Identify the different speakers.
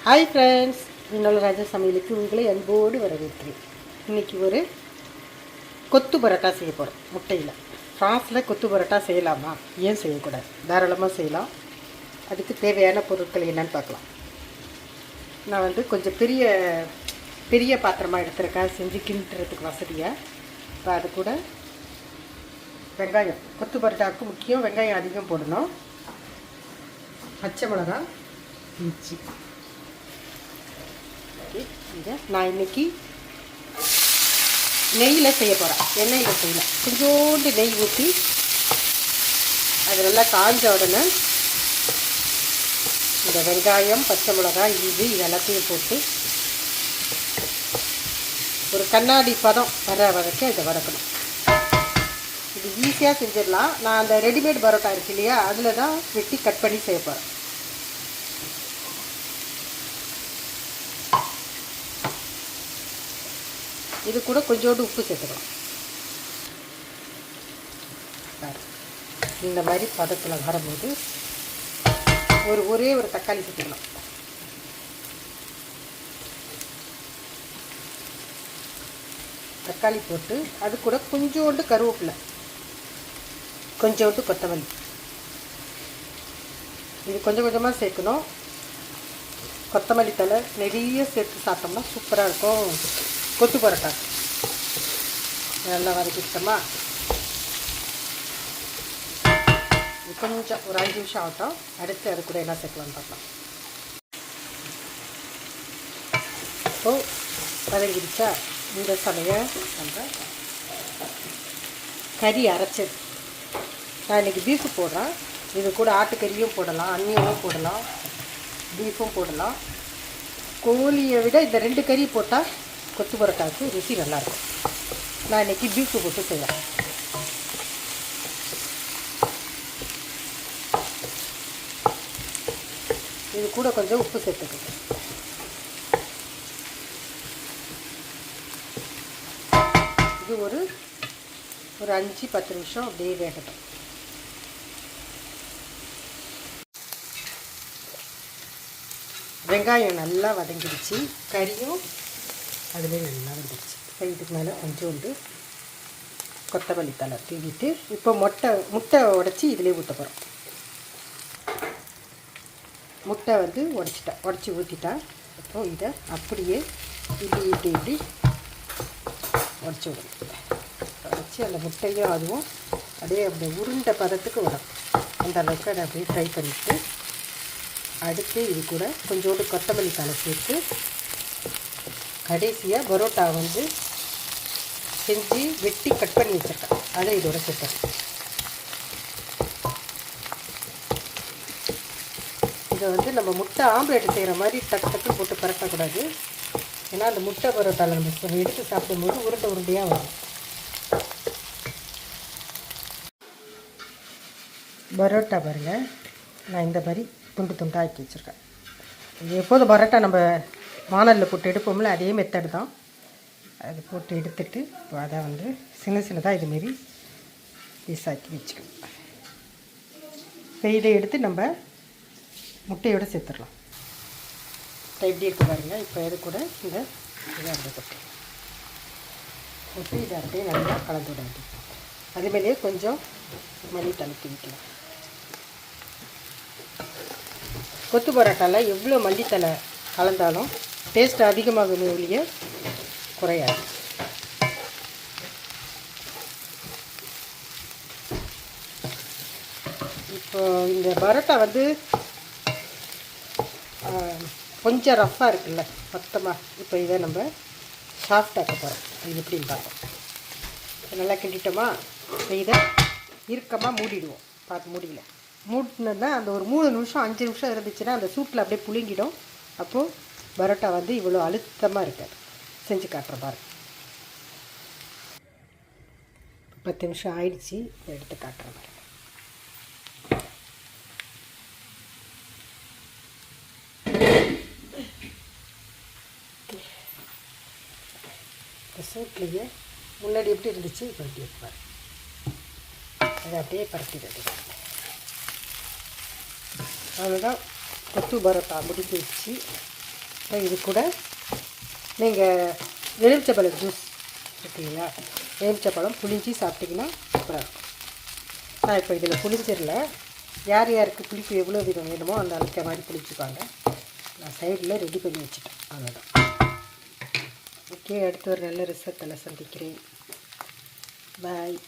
Speaker 1: Hi friends, இன்னொரு ராஜா சமையலுக்கு உங்களை அன்போடு வரவேற்கிறேன். இன்றைக்கி ஒரு கொத்து பரோட்டா செய்ய போகிறோம். முட்டையில் ஃப்ரான்ஸில் கொத்து பரோட்டா செய்யலாமா? ஏன் செய்யக்கூடாது? தாராளமாக செய்யலாம். அதுக்கு தேவையான பொருட்கள் என்னென்னு பார்க்கலாம். நான் கொஞ்சம் பெரிய பாத்திரமாக எடுத்துருக்கேன், செஞ்சு கிண்டுறதுக்கு வசதியாக. இப்போ அது கூட வெங்காயம், கொத்து பரோட்டாவுக்கு முக்கியம் வெங்காயம் அதிகம் போடணும். பச்சை மிளகா, இஞ்சி. இதை நான் இன்றைக்கி நெய்யில் செய்ய போகிறேன். எண்ணெயில் செய்யலாம். கொஞ்சோண்டு நெய் ஊற்றி அது நல்லா காஞ்ச உடனே இந்த வெங்காயம், பச்சை மிளகாய், இஞ்சி இது எல்லாத்தையும் போட்டு ஒரு கண்ணாடி பதம் வர வரைக்கும் இதை வதக்கணும். இது ஈஸியாக செஞ்சிடலாம். நான் அந்த ரெடிமேட் பரோட்டா இருக்கு இல்லையா, அதில் தான் வெட்டி கட் பண்ணி செய்ய போகிறேன். இது கூட கொஞ்சோண்டு உப்பு சேர்த்துக்கலாம். இந்த மாதிரி பதத்தில் வரும்போது ஒரே ஒரு தக்காளி சேர்த்துக்கலாம். தக்காளி போட்டு அது கூட கொஞ்சோண்டு கருவேப்பிலை, கொஞ்சோண்டு கொத்தமல்லி, இது கொஞ்சம் கொஞ்சமாக சேர்க்கணும். கொத்தமல்லி தழை நிறைய சேர்த்து சாப்பிட்டோம்னா சூப்பராக இருக்கும் கொத்து பரோட்டா. நல்லா வதக்கிட்டோமா, கொஞ்சம் ஒரு 5 நிமிஷம் ஆகட்டும். அடுத்து அது கூட என்ன சேர்க்கலான்னு பார்க்கலாம். இப்போது வதங்கிடுச்சா, இந்த சமயம் நம்ம கறி அரைச்சது. நான் இன்றைக்கி பீஃபு போடுறேன். இது கூட ஆட்டுக்கறியும் போடலாம், அன்னியமும் போடலாம், பீஃபும் போடலாம். கோழியை விட இந்த 2 கறி போட்டால் கொத்து பரோட்டாவுக்கு ருசி நல்லாயிருக்கும். நான் இன்றைக்கி பீஃபு போட்டு செய்வேன். இது கூட கொஞ்சம் உப்பு சேர்த்துக்கணும். இது ஒரு 5-10 நிமிஷம் அப்படியே வேகட்டும். வெங்காயம் நல்லா வதங்கிடுச்சு, கறியும் அதிலே நல்லா வந்துடுச்சு. இதுக்கு மேலே கொஞ்சோண்டு கொத்தமல்லி தழை தூவிட்டு இப்போ முட்டை உடச்சி இதிலே ஊற்ற போகிறோம். முட்டை உடச்சி ஊற்றிட்டா அப்புறம் இதை அப்படியே இப்படி உடச்சி விடணும். உடச்சி அந்த முட்டையும் அதுவும் அப்படியே உருண்டை பதத்துக்கு வரும். அந்த அளவுக்கு அதை அப்படியே ஃப்ரை பண்ணிவிட்டு அடுத்து இது கூட கொஞ்சோண்டு கொத்தமல்லி தழை சேர்த்து கடைசியாக பரோட்டா செஞ்சு வெட்டி கட் பண்ணி வச்சுருக்கேன், அதை இதோட சேர்த்தேன். இதை நம்ம முட்டை ஆம்லேட் செய்கிற மாதிரி டக்கு போட்டு பரட்டக்கூடாது. ஏன்னா அந்த முட்டை பரோட்டாவில் நம்ம எடுத்து சாப்பிடும்போது உருண்டையாக வரும். பரோட்டா பாருங்கள், நான் இந்த மாதிரி துண்டு ஆக்கி வச்சுருக்கேன். எப்போதும் பரோட்டா நம்ம வானலில் போட்டு எடுப்போம்ல, அதே மெத்தடு தான். அது போட்டு எடுத்துட்டு இப்போ அதை சின்னதாக இதுமாரி பீஸ் ஆக்கி வச்சுக்கணும். இப்போ இதை எடுத்து நம்ம முட்டையோடு சேர்த்துடலாம். இப்போ எப்படி இருக்குது பாருங்கள். இப்போ இது கூட இதை அப்படியே போட்டு இதை அப்படியே நல்லா கலந்து விட வேண்டியது. அதுமாரியே கொஞ்சம் மல்லி தழை வைக்கலாம். கொத்து பரோட்டாவில் எவ்வளோ மல்லித்தலை கலந்தாலும் டேஸ்ட் அதிகமாகவே ஒழிய குறையாது. இப்போ இந்த பரோட்டா கொஞ்சம் ரஃப்பாக இருக்குல்ல, மொத்தமாக. இப்போ இதை நம்ம சாஃப்டாக்க போகிறோம். இது எப்படின்னு பார்ப்போம். நல்லா கிண்டிட்டோமா, இப்போ இதை இறுக்கமாக மூடிடுவோம். பார்த்து மூடியில் மூடினோன்னா அந்த ஒரு 3 நிமிஷம் 5 நிமிஷம் இருந்துச்சுன்னா அந்த சூட்டில் அப்படியே புழுங்கிடும். அப்போது பரோட்டா இவ்வளோ அழுத்தமாக இருக்காது. செஞ்சு காட்டுற பாருங்க. 10 நிமிஷம் ஆயிடுச்சு, எடுத்து காட்டுற பாருங்க. சூட்லேயே முன்னாடி எப்படி இருந்துச்சு, இப்போ எப்படி இருப்பார். அதை அப்படியே பரட்டிடுறது. அவ்வளோதான், கொத்து பரோட்டா முடிஞ்சிடுச்சு. இப்போ இது கூட நீங்கள் எலுமிச்சப்பழம் ஜூஸ் இருக்குங்களா, எலுமிச்சப்பழம் புளிஞ்சி சாப்பிட்டிங்கன்னா சூப்பராக இருக்கும். நான் இப்போ இதில் புளிஞ்சிடல, யார் யாருக்கு புளிப்பு எவ்வளோ விதம் வேணுமோ அந்த அளவுக்கு மாதிரி புளிச்சுப்பாங்க. நான் சைடில் ரெடி பண்ணி வச்சுட்டேன், அவ்வளோதான். ஓகே, அடுத்து ஒரு நல்ல ரிசல்ட்டில் சந்திக்கிறேன். பாய்.